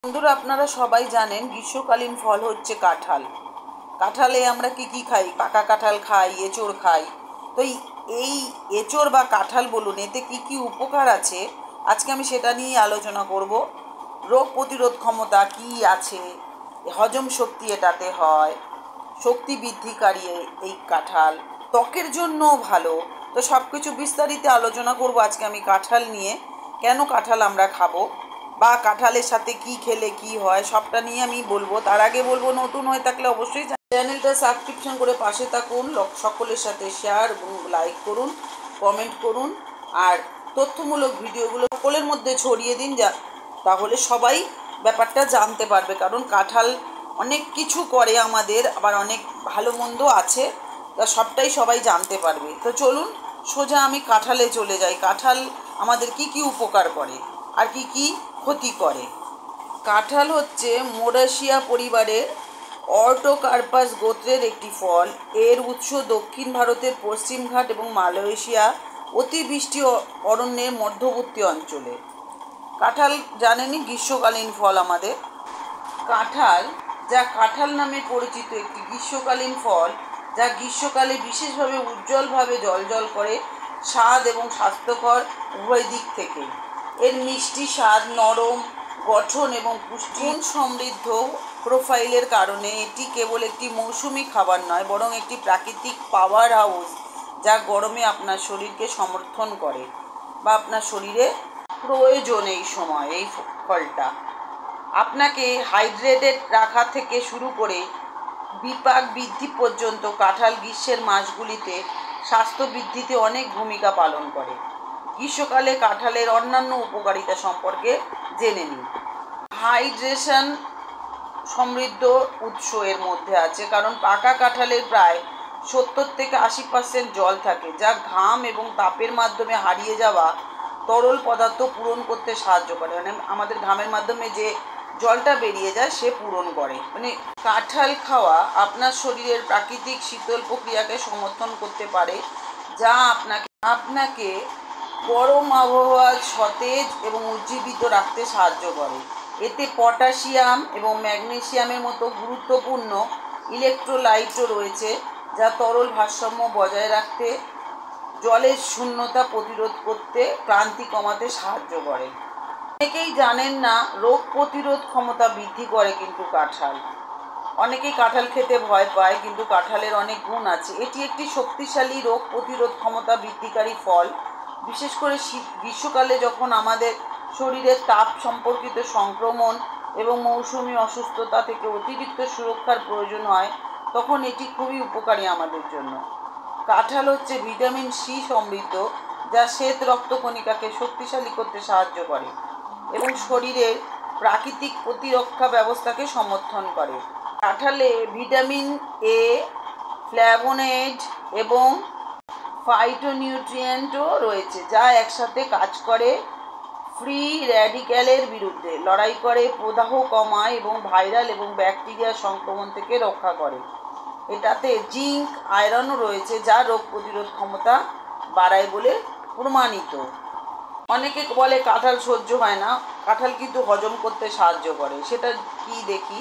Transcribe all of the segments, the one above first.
বন্ধুরা, আপনারা সবাই জানেন গ্রীষ্মকালীন ফল হচ্ছে কাঁঠাল। কাঁঠালে আমরা কি খাই? পাকা কাঁঠাল খাই, এঁচোড় খাই। তো এই এঁচোড় বা কাঁঠাল বলুন, এতে কি উপকার আছে, আজকে আমি সেটা নিয়েই আলোচনা করব। রোগ প্রতিরোধ ক্ষমতা কি আছে, হজম শক্তি এটাতে হয়, শক্তি বৃদ্ধিকারী এই কাঁঠাল, ত্বকের জন্যও ভালো। তো সব কিছু বিস্তারিত আলোচনা করব আজকে আমি কাঁঠাল নিয়ে। কেন কাঁঠাল আমরা খাবো, বা কাঁঠালের সাথে কি খেলে কি হয়, সবটা নিয়ে আমি বলবো। তার আগে বলবো, নতুন হয়ে থাকলে অবশ্যই চ্যানেলটা সাবস্ক্রিপশন করে পাশে থাকুন, সকলের সাথে শেয়ার এবং লাইক করুন, কমেন্ট করুন, আর তথ্যমূলক ভিডিওগুলো সকলের মধ্যে ছড়িয়ে দিন, তাহলে সবাই ব্যাপারটা জানতে পারবে। কারণ কাঁঠাল অনেক কিছু করে আমাদের, আবার অনেক ভালো মন্দ আছে, তা সবটাই সবাই জানতে পারবে। তো চলুন সোজা আমি কাঁঠালে চলে যাই। কাঁঠাল আমাদের কি উপকার করে আর কি ক্ষতি করে। কাঁঠাল হচ্ছে মোরাসিয়া পরিবারের অর্টোকার্পাস গোত্রের একটি ফল। এর উৎস দক্ষিণ ভারতের পশ্চিমঘাট এবং মালয়েশিয়া অতিবৃষ্টি অরণ্যের মধ্যবর্তী অঞ্চলে। কাঁঠাল জানেনই গ্রীষ্মকালীন ফল আমাদের। কাঁঠাল, যা কাঁঠাল নামে পরিচিত, একটি গ্রীষ্মকালীন ফল, যা গ্রীষ্মকালে বিশেষভাবে উজ্জ্বলভাবে জ্বলজ্বল করে, স্বাদ এবং স্বাস্থ্যকর উভয় দিক থেকে। এর মিষ্টি স্বাদ, নরম গঠন এবং পুষ্টিগুণ সমৃদ্ধ প্রোফাইলের কারণে এটি কেবল একটি মৌসুমি খাবার নয়, বরং একটি প্রাকৃতিক পাওয়ার হাউস, যা গরমে আপনার শরীরকে সমর্থন করে, বা আপনার শরীরে প্রয়োজন এই সময়। এই ফলটা আপনাকে হাইড্রেটেড রাখা থেকে শুরু করে বিপাক বৃদ্ধি পর্যন্ত কাঁঠাল গ্রীষ্মের মাসগুলিতে স্বাস্থ্য বৃদ্ধিতে অনেক ভূমিকা পালন করে। গ্রীষ্মকালে কাঁঠালের অন্যান্য উপকারিতা সম্পর্কে জেনে নিন। হাইড্রেশন সমৃদ্ধ উৎস এর মধ্যে আছে, কারণ পাকা কাঁঠালের প্রায় 70 থেকে 80% জল থাকে, যা ঘাম এবং তাপের মাধ্যমে হারিয়ে যাওয়া তরল পদার্থ পূরণ করতে সাহায্য করে। মানে আমাদের ঘামের মাধ্যমে যে জলটা বেরিয়ে যায় সে পূরণ করে। মানে কাঁঠাল খাওয়া আপনার শরীরের প্রাকৃতিক শীতল প্রক্রিয়াকে সমর্থন করতে পারে, যা আপনাকে গরম আবহাওয়া সতেজ এবং উজ্জীবিত রাখতে সাহায্য করে। এতে পটাশিয়াম এবং ম্যাগনেসিয়ামের মতো গুরুত্বপূর্ণ ইলেকট্রোলাইটও রয়েছে, যা তরল ভারসাম্য বজায় রাখতে, জলের শূন্যতা প্রতিরোধ করতে, ক্লান্তি কমাতে সাহায্য করে। অনেকেই জানেন না, রোগ প্রতিরোধ ক্ষমতা বৃদ্ধি করে কিন্তু কাঁঠাল। অনেকেই কাঁঠাল খেতে ভয় পায়, কিন্তু কাঁঠালের অনেক গুণ আছে। এটি একটি শক্তিশালী রোগ প্রতিরোধ ক্ষমতা বৃদ্ধিকারী ফল। বিশেষ করে গ্রীষ্মকালে যখন আমাদের শরীরের তাপ সম্পর্কিত সংক্রমণ এবং মৌসুমি অসুস্থতা থেকে অতিরিক্ত সুরক্ষার প্রয়োজন হয়, তখন এটি খুবই উপকারী আমাদের জন্য। কাঁঠাল হচ্ছে ভিটামিন সি সমৃদ্ধ, যা শ্বেত রক্তকণিকাকে শক্তিশালী করতে সাহায্য করে এবং শরীরের প্রাকৃতিক প্রতিরক্ষা ব্যবস্থাকে সমর্থন করে। কাঁঠালে ভিটামিন এ, ফ্ল্যাভোনয়েড এবং ফাইটোনিউট্রিয়েন্টও রয়েছে, যা একসাথে কাজ করে ফ্রি র্যাডিক্যালের বিরুদ্ধে লড়াই করে, প্রদাহ কমায় এবং ভাইরাল এবং ব্যাকটেরিয়া সংক্রমণ থেকে রক্ষা করে। এটাতে জিঙ্ক, আয়রনও রয়েছে, যা রোগ প্রতিরোধ ক্ষমতা বাড়ায় বলে প্রমাণিত। অনেকে বলে কাঁঠাল সহ্য হয় না, কাঁঠাল কিন্তু হজম করতে সাহায্য করে। সেটা কি দেখি।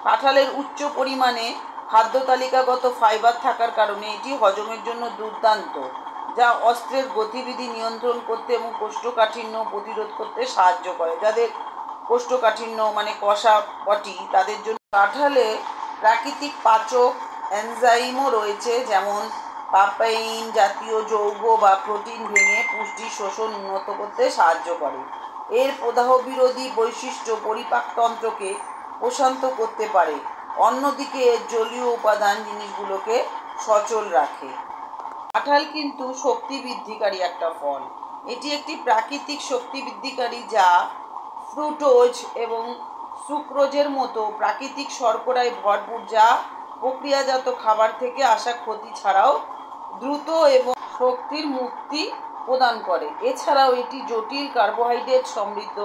কাঁঠালের উচ্চ পরিমাণে খাদ্য তালিকাগত ফাইবার থাকার কারণে এটি হজমের জন্য দুর্দান্ত, যা অস্ত্রের গতিবিধি নিয়ন্ত্রণ করতে এবং কোষ্ঠকাঠিন্য প্রতিরোধ করতে সাহায্য করে। যাদের কোষ্ঠকাঠিন্য মানে কষা পটি, তাদের জন্য কাঁঠালে প্রাকৃতিক পাচক এনজাইমও রয়েছে, যেমন পাপাইন জাতীয় যৌগ বা প্রোটিন ভেঙে পুষ্টি শোষণ উন্নত করতে সাহায্য করে। এর প্রদাহ বিরোধী বৈশিষ্ট্য পরিপাকতন্ত্রকে প্রশান্ত করতে পারে, অন্যদিকে এর জলীয় উপাদান জিনিসগুলোকে সচল রাখে। কাঁঠাল কিন্তু শক্তি বৃদ্ধিকারী একটা ফল। এটি একটি প্রাকৃতিক শক্তি বৃদ্ধিকারী, যা ফ্রুটোজ এবং সুক্রোজের মতো প্রাকৃতিক শর্করায় ভরপুর, যা প্রক্রিয়াজাত খাবার থেকে আসা ক্ষতি ছাড়াও দ্রুত এবং শক্তির মুক্তি প্রদান করে। এছাড়াও এটি জটিল কার্বোহাইড্রেট সমৃদ্ধ,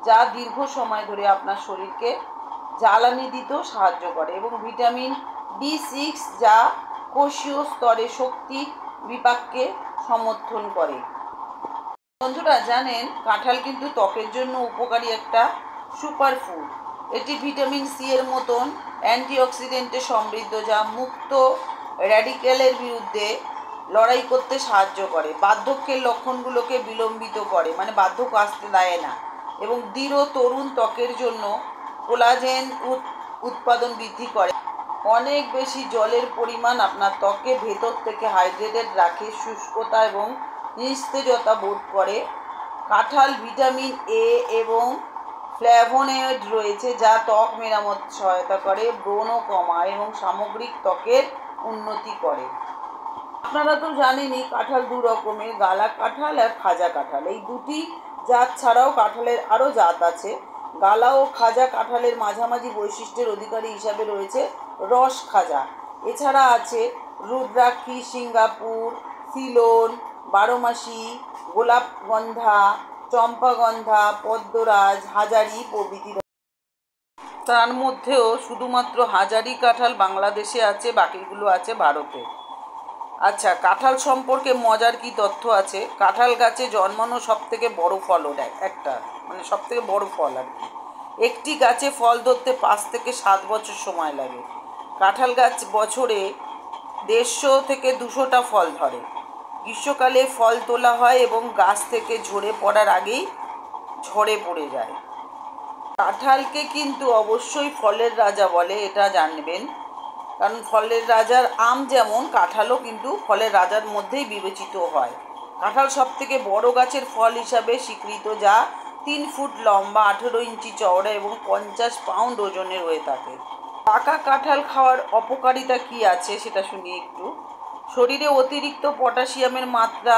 যা দীর্ঘ সময় ধরে আপনার শরীরকে জ্বালানি দিতেও সাহায্য করে, এবং ভিটামিন B6, যা কোষীয় স্তরে শক্তি বিপাককে সমর্থন করে। বন্ধুরা জানেন, কাঁঠাল কিন্তু ত্বকের জন্য উপকারী একটা সুপার ফুড। এটি ভিটামিন সি এর মতন অ্যান্টিঅক্সিডেন্টে সমৃদ্ধ, যা মুক্ত র্যাডিক্যালের বিরুদ্ধে লড়াই করতে সাহায্য করে, বার্ধক্যের লক্ষণগুলোকে বিলম্বিত করে, মানে বার্ধক্য আসতে দেয় না, এবং দৃঢ় তরুণ ত্বকের জন্য কোলাজেন উৎপাদন বৃদ্ধি করে। অনেক বেশি জলের পরিমাণ আপনার ত্বকে ভেতর থেকে হাইড্রেটেড রাখে, শুষ্কতা এবং নিস্তেজতা বোধ করে। কাঁঠাল ভিটামিন এ এবং ফ্ল্যাভোনয়েড রয়েছে, যা ত্বক মেরামত সহায়তা করে, ব্রণ কমায় এবং সামগ্রিক ত্বকের উন্নতি করে। আপনারা তো জানেনই কাঁঠাল দু রকমের, গালা কাঁঠাল আর খাজা কাঁঠাল। এই দুটি জাত ছাড়াও কাঁঠালের আরও জাত আছে। গালা ও খাজা কাঁঠালের মাঝামাঝি বৈশিষ্ট্যের অধিকারী হিসাবে রয়েছে রস খাজা। এছাড়া আছে রুদ্রাক্ষী, সিঙ্গাপুর, সিলোন, বারোমাসি, গোলাপগন্ধা, চম্পাগন্ধা, পদ্মরাজ, হাজারি প্রভৃতি। তার মধ্যেও শুধুমাত্র হাজারি কাঁঠাল বাংলাদেশে আছে, বাকিগুলো আছে ভারতে। আচ্ছা, কাঁঠাল সম্পর্কে মজার কি তথ্য আছে? কাঁঠাল গাছে জন্মানো সবথেকে বড় ফল ওটা একটা, মানে সবথেকে বড় ফল আর কি। একটি গাছে ফল ধরতে 5 থেকে 7 বছর সময় লাগে। কাঁঠাল গাছ বছরে 150 থেকে 200টা ফল ধরে। গ্রীষ্মকালে ফল তোলা হয় এবং গাছ থেকে ঝরে পড়ার আগেই ঝরে পড়ে যায়। কাঁঠালকে কিন্তু অবশ্যই ফলের রাজা বলে, এটা জানবেন, কারণ ফলের রাজার আম যেমন, কাঁঠালও কিন্তু ফলের রাজার মধ্যেই বিবেচিত হয়। কাঁঠাল সবথেকে বড় গাছের ফল হিসাবে স্বীকৃত, যা 3 ফুট লম্বা, 18 ইঞ্চি চওড়া এবং 50 পাউন্ড ওজনের হয়ে থাকে। পাকা কাঁঠাল খাওয়ার অপকারিতা কি আছে সেটা শুনি একটু। শরীরে অতিরিক্ত পটাশিয়ামের মাত্রা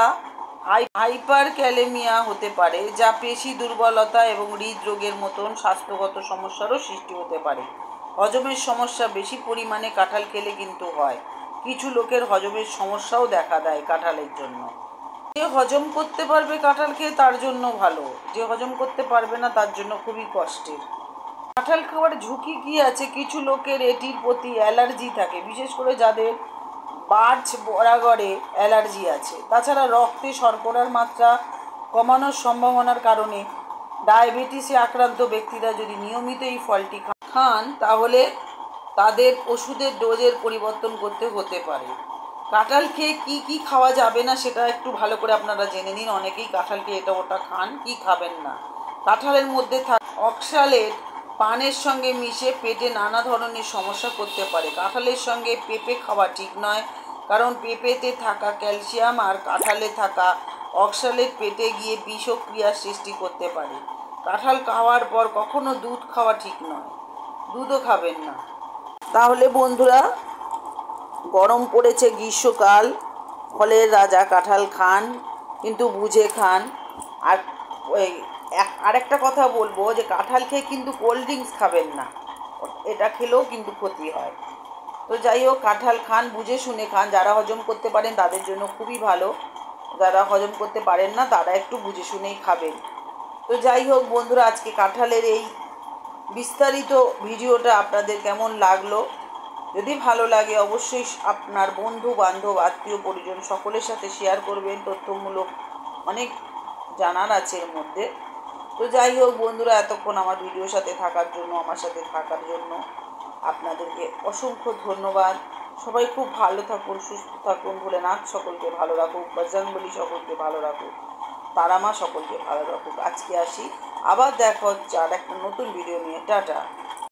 হাইপারক্যালেমিয়া হতে পারে, যা পেশি দুর্বলতা এবং হৃদরোগের মতন স্বাস্থ্যগত সমস্যারও সৃষ্টি হতে পারে। হজমের সমস্যা বেশি পরিমাণে কাঁঠাল খেলে কিন্তু হয়। কিছু লোকের হজমের সমস্যাও দেখা দেয় কাঁঠালের জন্য। যে হজম করতে পারবে কাঁঠাল খেয়ে তার জন্য ভালো, যে হজম করতে পারবে না তার জন্য খুবই কষ্টের। কাঁঠাল খাওয়ার ঝুঁকি কি আছে? কিছু লোকের এটির প্রতি অ্যালার্জি থাকে, বিশেষ করে যাদের বার্চ বরাগরে অ্যালার্জি আছে। তাছাড়া রক্তে শর্করার মাত্রা কমানোর সম্ভাবনার কারণে ডায়াবেটিসে আক্রান্ত ব্যক্তিরা যদি নিয়মিত এই ফলটি খান তাহলে তাদের ওষুধের ডোজের পরিবর্তন করতে হতে পারে। কাঁঠাল খেয়ে কী খাওয়া যাবে না সেটা একটু ভালো করে আপনারা জেনে নিন। অনেকেই কাঁঠাল খেয়ে এটা ওটা খান, কি খাবেন না। কাঁঠালের মধ্যে অক্সালেট পানের সঙ্গে মিশে পেটে নানা ধরনের সমস্যা করতে পারে। কাঁঠালের সঙ্গে পেঁপে খাওয়া ঠিক নয়, কারণ পেঁপেতে থাকা ক্যালসিয়াম আর কাঁঠালে থাকা অক্সালেট পেটে গিয়ে বিষক্রিয়ার সৃষ্টি করতে পারে। কাঁঠাল খাওয়ার পর কখনো দুধ খাওয়া ঠিক নয়, দুধও খাবেন না। তাহলে বন্ধুরা, গরম পড়েছে, গ্রীষ্মকাল, ফলের রাজা কাঁঠাল খান, কিন্তু বুঝে খান। আর ওই আরেকটা কথা বলবো যে কাঁঠাল খেয়ে কিন্তু কোল্ড ড্রিঙ্কস খাবেন না, এটা খেলেও কিন্তু ক্ষতি হয়। তো যাই হোক, কাঁঠাল খান, বুঝে শুনে খান। যারা হজম করতে পারেন তাদের জন্য খুবই ভালো, যারা হজম করতে পারেন না তারা একটু বুঝে শুনেই খাবেন। তো যাই হোক বন্ধুরা, আজকে কাঁঠালের এই বিস্তারিত ভিডিওটা আপনাদের কেমন লাগলো? যদি ভালো লাগে অবশ্যই আপনার বন্ধু বান্ধব আত্মীয় পরিজন সকলের সাথে শেয়ার করবেন। তথ্যমূলক অনেক জানার আছে এর মধ্যে। তো যাই হোক বন্ধুরা, এতক্ষণ আমার ভিডিওর সাথে থাকার জন্য, আমার সাথে থাকার জন্য আপনাদেরকে অসংখ্য ধন্যবাদ। সবাই খুব ভালো থাকুন, সুস্থ থাকুন, ভোলেনাথ সকলকে ভালো রাখুক, বজরংবলী সকলকে ভালো রাখুক, তারা মা সকলকে ভালো রাখুক। আজকে আসি, আবার দেখা হচ্ছে আর একটা নতুন ভিডিও নিয়ে। টাটা।